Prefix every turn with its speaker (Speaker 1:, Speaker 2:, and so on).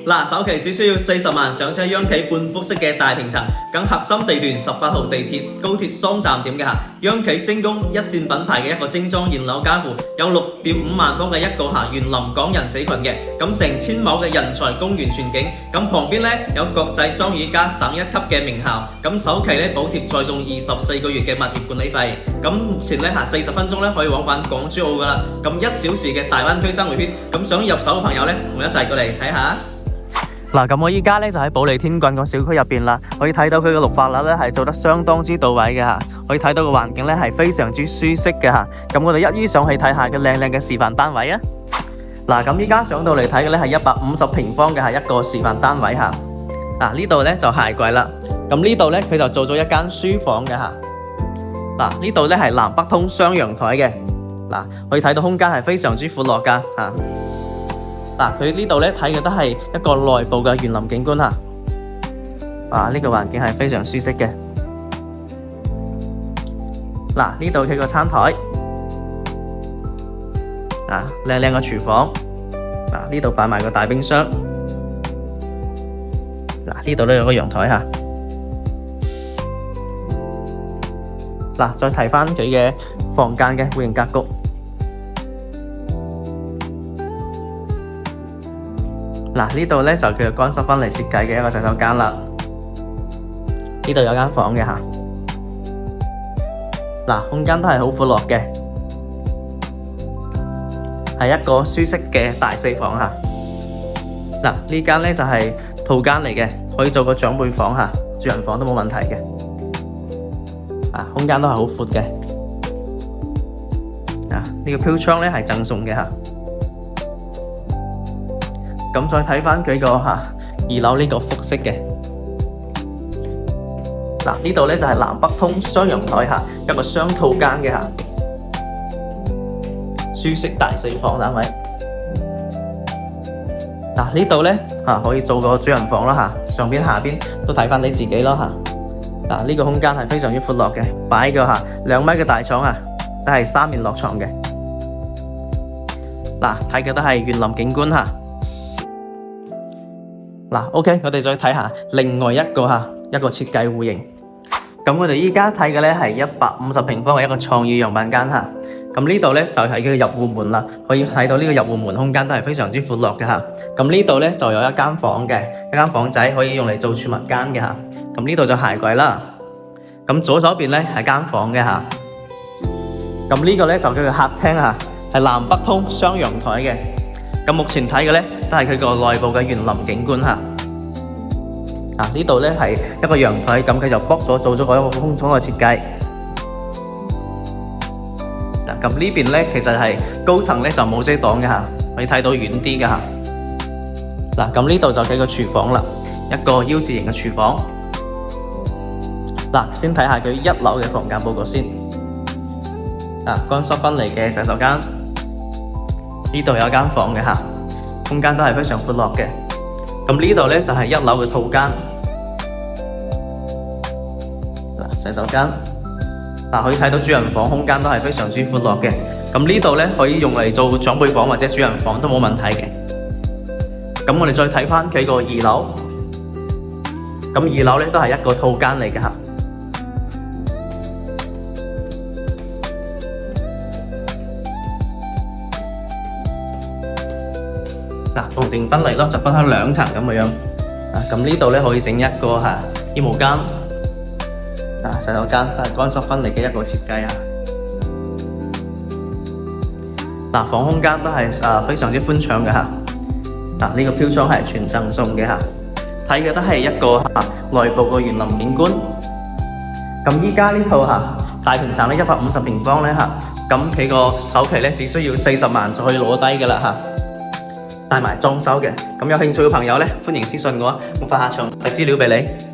Speaker 1: 嗱，首期只需要40萬上車央企半複式嘅大平層，咁核心地段18號地鐵、高鐵雙站點嘅嚇，央企精工一線品牌嘅一個精裝現樓家父，有6.5萬方嘅一個嚇園林港人死群嘅，咁成千畝嘅人才公園全景，咁旁邊咧有國際雙語加省一級嘅名校，咁首期咧補貼再送24個月嘅物業管理費，咁目前咧嚇40分鐘咧可以往返港珠澳噶啦，咁1小時嘅大灣區生活圈，咁想入手嘅朋友咧，同我一齊過嚟睇下。
Speaker 2: 嗱，咁我依家咧就喺保利天郡個小區入邊啦，可以睇到佢嘅綠化率咧係做得相當之到位嘅吓，可以睇到個環境咧係非常之舒適嘅吓。咁我哋一於上去睇下嘅靚靚嘅示範單位啊！嗱，咁依家上到嚟睇嘅咧係150平方嘅係一個示範單位吓。嗱，呢度咧就鞋櫃啦，咁呢度咧佢就做咗一間書房嘅吓。嗱，呢度咧係南北通雙陽台嘅，嗱，可以睇到空間係非常之闊落噶吓。嗱，佢呢度咧睇嘅都係一個內部嘅園林景觀嚇，呢個環境係非常舒適嘅。嗱，呢度佢個餐台，靚靚嘅廚房，呢度擺埋個大冰箱，呢度都有個陽台嚇。再睇翻佢嘅房間嘅戶型格局。呢度咧就叫做乾濕分離設計嘅一個洗手間啦。呢度有間房嘅吓，空間都係好闊落嘅，係一個舒適嘅大4房吓。呢間咧就係套間嚟嘅，可以做個長輩房吓，住人房都冇問題嘅。空間都係好闊嘅。呢個飄窗咧係贈送嘅吓。咁再睇翻佢個2樓呢個複式嘅，呢度咧就係南北通雙陽台吓，一個雙套間嘅吓，舒適大4房單位。呢度咧可以做個主人房啦吓，上邊下邊都睇翻你自己咯吓。呢個空間係非常之闊落嘅，擺個2米嘅大床啊，都係3面落床嘅。睇嘅都係園林景觀吓。OK， 我哋再睇下另外一個設計戶型。咁我哋依家睇嘅咧係150平方嘅一個創意樣板間吓。咁呢度咧就係佢嘅入戶門啦，可以睇到呢個入戶門空間都係非常之闊落嘅吓。咁呢度咧就有一間房嘅，一間房仔可以用嚟做儲物間嘅吓。咁呢度就鞋櫃啦。咁左手邊咧係間房嘅吓。咁呢個咧就叫做客廳吓，係南北通雙陽台嘅。咁目前睇嘅咧都係佢個內部嘅園林景觀吓。呢度咧係一個陽台，咁佢就剝咗做咗個一個空倉嘅設計。咁呢邊咧其實係高層咧就冇遮擋嘅吓，可以睇到遠啲嘅吓。咁呢度就幾個廚房啦，一個 U 字型嘅廚房。先睇下佢1樓嘅房間報告先。乾濕分離嘅洗手間。呢度有一間房嘅吓，空間都係非常闊落嘅。咁呢度咧就係1樓嘅套間，洗手間。可以睇到主人房空間都係非常之闊落嘅。咁呢度咧可以用嚟做長輩房或者主人房都冇問題嘅。咁我哋再睇翻佢個2樓，咁2樓咧都係一個套間嚟嘅吓。同定分離咯，就分開2層咁嘅樣。咁呢度咧可以整一個衣帽間，洗手間都係乾濕分離嘅一個設計啊。房空間都係非常之寬敞嘅吓。呢個飄窗係全贈送嘅吓，睇嘅都係一個內部嘅園林景觀。咁依家呢套大平層咧150平方咧吓，咁佢個首期咧只需要40萬就可以攞低噶啦吓。帶埋裝修嘅，咁有興趣嘅朋友咧，歡迎私信我，我發下詳細資料俾你。